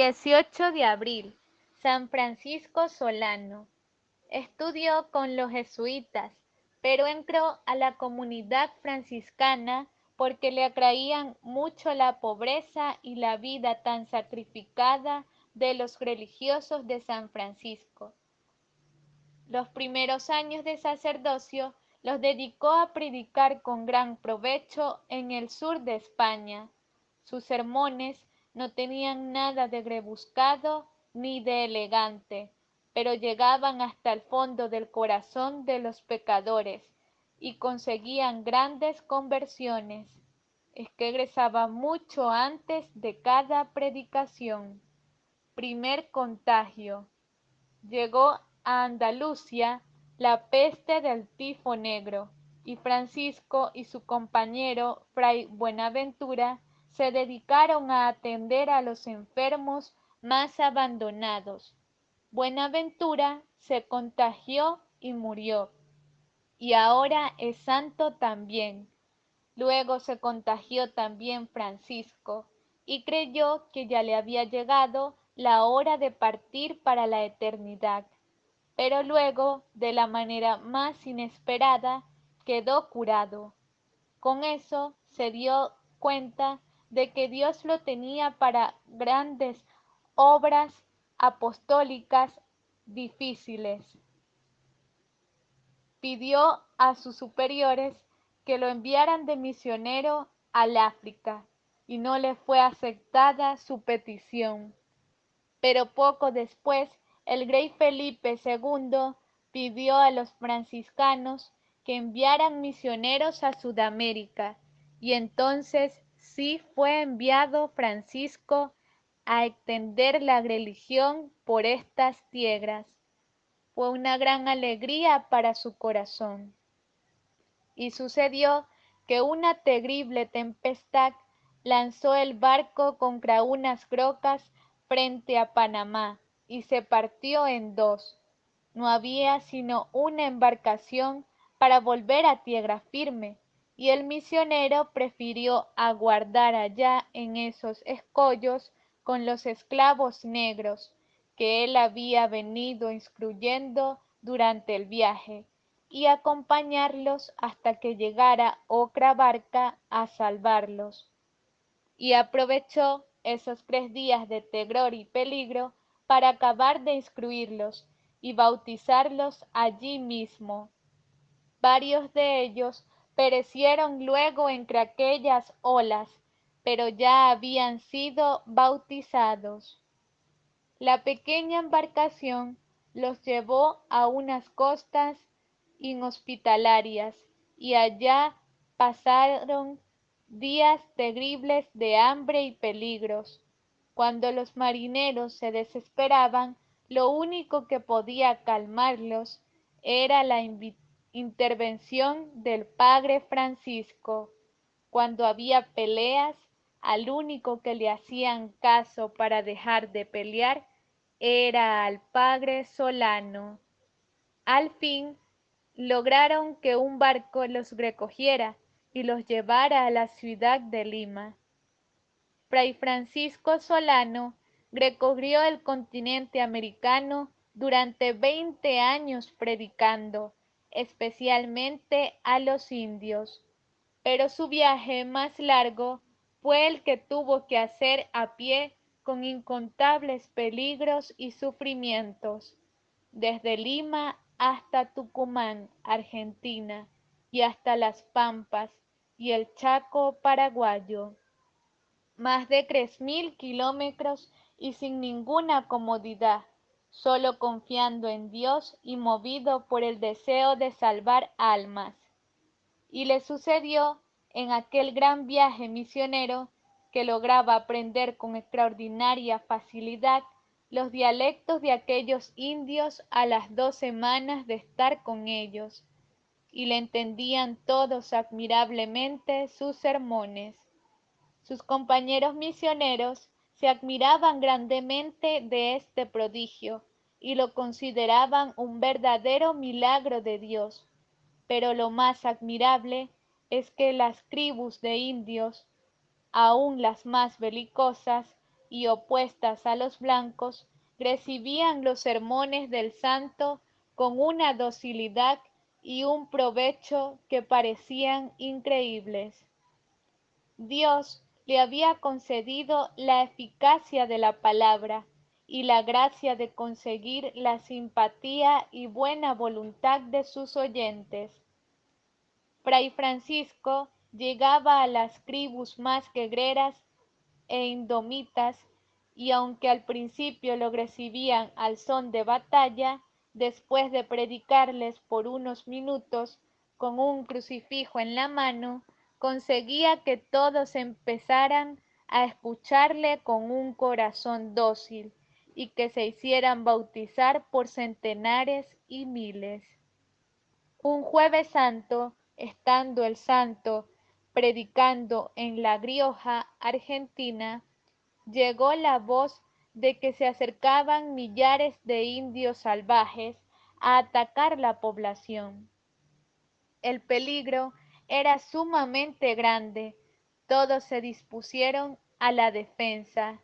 18 de abril, San Francisco Solano. Estudió con los jesuitas, pero entró a la comunidad franciscana porque le atraían mucho la pobreza y la vida tan sacrificada de los religiosos de San Francisco. Los primeros años de sacerdocio los dedicó a predicar con gran provecho en el sur de España. Sus sermones no tenían nada de rebuscado ni de elegante, pero llegaban hasta el fondo del corazón de los pecadores y conseguían grandes conversiones. Es que egresaba mucho antes de cada predicación. Primer contagio. Llegó a Andalucía la peste del tifo negro, y Francisco y su compañero Fray Buenaventura se dedicaron a atender a los enfermos más abandonados. Buenaventura se contagió y murió, y ahora es santo también. Luego se contagió también Francisco, y creyó que ya le había llegado la hora de partir para la eternidad. Pero luego, de la manera más inesperada, quedó curado. Con eso se dio cuenta de que Dios lo tenía para grandes obras apostólicas difíciles. Pidió a sus superiores que lo enviaran de misionero al África, y no le fue aceptada su petición. Pero poco después el rey Felipe II pidió a los franciscanos que enviaran misioneros a Sudamérica, y entonces sí fue enviado Francisco a extender la religión por estas tierras. Fue una gran alegría para su corazón. Y sucedió que una terrible tempestad lanzó el barco contra unas rocas frente a Panamá y se partió en dos. No había sino una embarcación para volver a tierra firme, y el misionero prefirió aguardar allá en esos escollos con los esclavos negros que él había venido instruyendo durante el viaje, y acompañarlos hasta que llegara otra barca a salvarlos. Y aprovechó esos 3 días de terror y peligro para acabar de instruirlos y bautizarlos allí mismo. Varios de ellos perecieron luego entre aquellas olas, pero ya habían sido bautizados. La pequeña embarcación los llevó a unas costas inhospitalarias, y allá pasaron días terribles de hambre y peligros. Cuando los marineros se desesperaban, lo único que podía calmarlos era la intervención del padre Francisco. Cuando había peleas, al único que le hacían caso para dejar de pelear era al padre Solano. Al fin lograron que un barco los recogiera y los llevara a la ciudad de Lima. Fray Francisco Solano recorrió el continente americano durante 20 años predicando, especialmente a los indios, pero su viaje más largo fue el que tuvo que hacer a pie con incontables peligros y sufrimientos, desde Lima hasta Tucumán, Argentina, y hasta Las Pampas y el Chaco paraguayo. Más de 3.000 kilómetros y sin ninguna comodidad, solo confiando en Dios y movido por el deseo de salvar almas. Y le sucedió en aquel gran viaje misionero que lograba aprender con extraordinaria facilidad los dialectos de aquellos indios a las 2 semanas de estar con ellos, y le entendían todos admirablemente sus sermones. Sus compañeros misioneros se admiraban grandemente de este prodigio y lo consideraban un verdadero milagro de Dios. Pero lo más admirable es que las tribus de indios, aun las más belicosas, y opuestas a los blancos, recibían los sermones del santo con una docilidad y un provecho que parecían increíbles. Dios le había concedido la eficacia de la palabra y la gracia de conseguir la simpatía y buena voluntad de sus oyentes. Fray Francisco llegaba a las tribus más guerreras e indomitas, y aunque al principio lo recibían al son de batalla, después de predicarles por unos minutos con un crucifijo en la mano, conseguía que todos empezaran a escucharle con un corazón dócil y que se hicieran bautizar por centenares y miles. Un Jueves Santo, estando el santo predicando en La Rioja, Argentina, llegó la voz de que se acercaban millares de indios salvajes a atacar la población. El peligro era sumamente grande, todos se dispusieron a la defensa,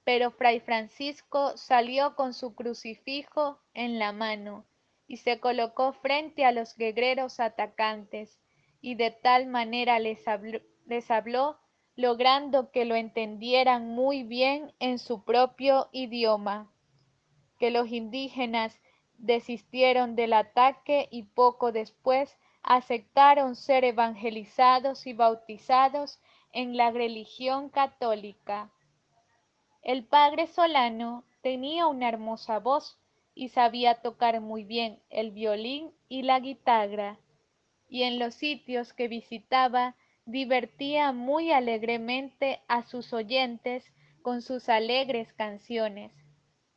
pero Fray Francisco salió con su crucifijo en la mano y se colocó frente a los guerreros atacantes, y de tal manera les habló, logrando que lo entendieran muy bien en su propio idioma, que los indígenas desistieron del ataque y poco después aceptaron ser evangelizados y bautizados en la religión católica. El padre Solano tenía una hermosa voz y sabía tocar muy bien el violín y la guitarra, y en los sitios que visitaba divertía muy alegremente a sus oyentes con sus alegres canciones.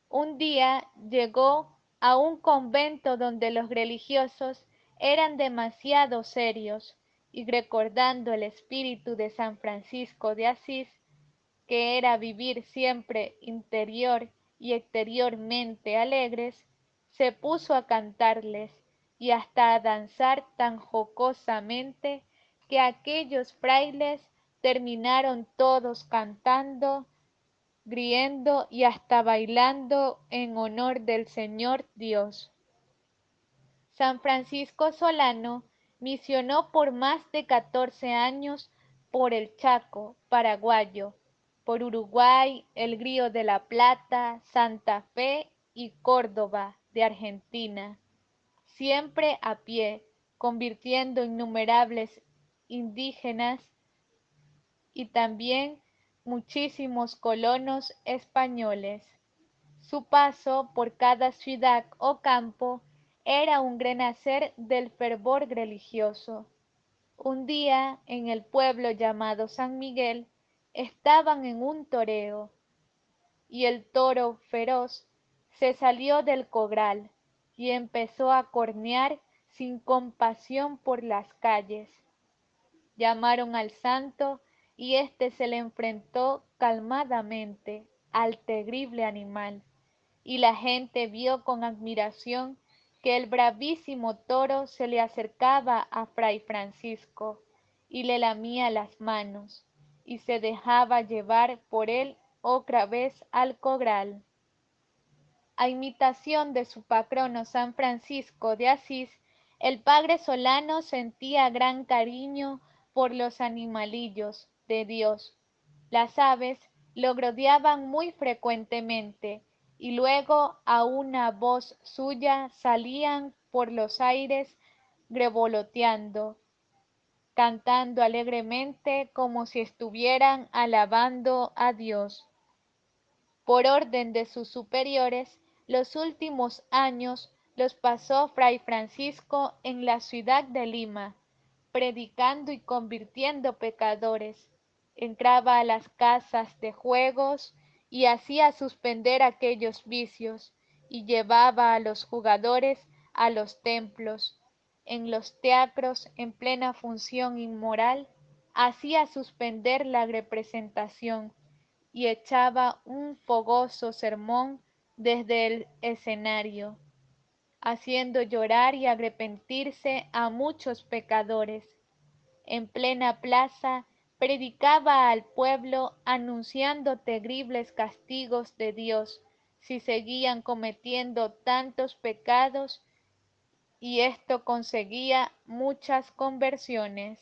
Un día llegó a un convento donde los religiosos eran demasiado serios, y recordando el espíritu de San Francisco de Asís, que era vivir siempre interior y exteriormente alegres, se puso a cantarles y hasta a danzar tan jocosamente que aquellos frailes terminaron todos cantando, riendo y hasta bailando en honor del Señor Dios. San Francisco Solano misionó por más de 14 años por el Chaco paraguayo, por Uruguay, el Río de la Plata, Santa Fe y Córdoba de Argentina, siempre a pie, convirtiendo innumerables indígenas y también muchísimos colonos españoles. Su paso por cada ciudad o campo era un renacer del fervor religioso. Un día, en el pueblo llamado San Miguel, estaban en un toreo, y el toro feroz se salió del corral y empezó a cornear sin compasión por las calles. Llamaron al santo y éste se le enfrentó calmadamente al terrible animal, y la gente vio con admiración que el bravísimo toro se le acercaba a Fray Francisco y le lamía las manos, y se dejaba llevar por él otra vez al corral. A imitación de su patrono San Francisco de Asís, el padre Solano sentía gran cariño por los animalillos de Dios. Las aves lo rodeaban muy frecuentemente, y luego a una voz suya salían por los aires revoloteando, cantando alegremente como si estuvieran alabando a Dios. Por orden de sus superiores, los últimos años los pasó Fray Francisco en la ciudad de Lima, predicando y convirtiendo pecadores. Entraba a las casas de juegos y hacía suspender aquellos vicios, y llevaba a los jugadores a los templos. En los teatros, en plena función inmoral, hacía suspender la representación y echaba un fogoso sermón desde el escenario, haciendo llorar y arrepentirse a muchos pecadores. En plena plaza predicaba al pueblo anunciando terribles castigos de Dios si seguían cometiendo tantos pecados, y esto conseguía muchas conversiones.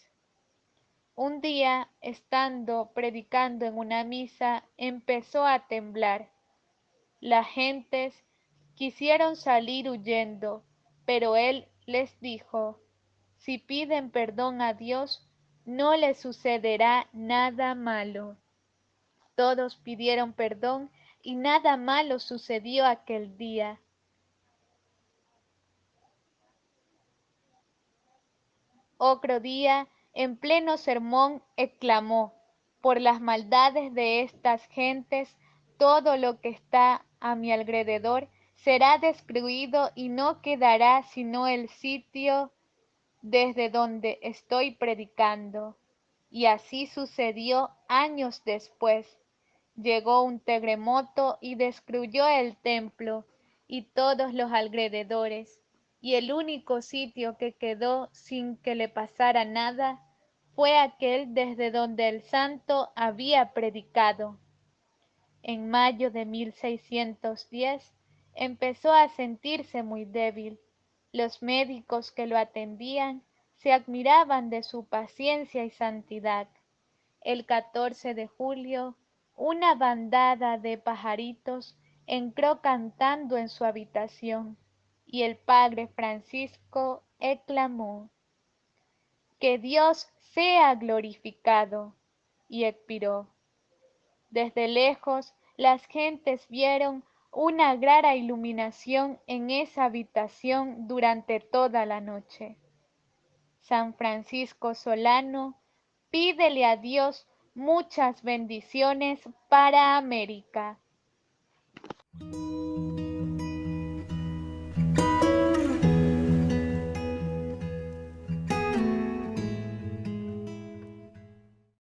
Un día, estando predicando en una misa, empezó a temblar. Las gentes quisieron salir huyendo, pero él les dijo: si piden perdón a Dios, no les sucederá nada malo. Todos pidieron perdón y nada malo sucedió aquel día. Otro día, en pleno sermón, exclamó: por las maldades de estas gentes, todo lo que está a mi alrededor será destruido y no quedará sino el sitio desde donde estoy predicando. Y así sucedió años después. Llegó un terremoto y destruyó el templo y todos los alrededores, y el único sitio que quedó sin que le pasara nada fue aquel desde donde el santo había predicado. En mayo de 1610 empezó a sentirse muy débil. Los médicos que lo atendían se admiraban de su paciencia y santidad. El 14 de julio, una bandada de pajaritos entró cantando en su habitación, y el padre Francisco exclamó: que Dios sea glorificado, y expiró. Desde lejos las gentes vieron una clara iluminación en esa habitación durante toda la noche. San Francisco Solano, pídele a Dios muchas bendiciones para América.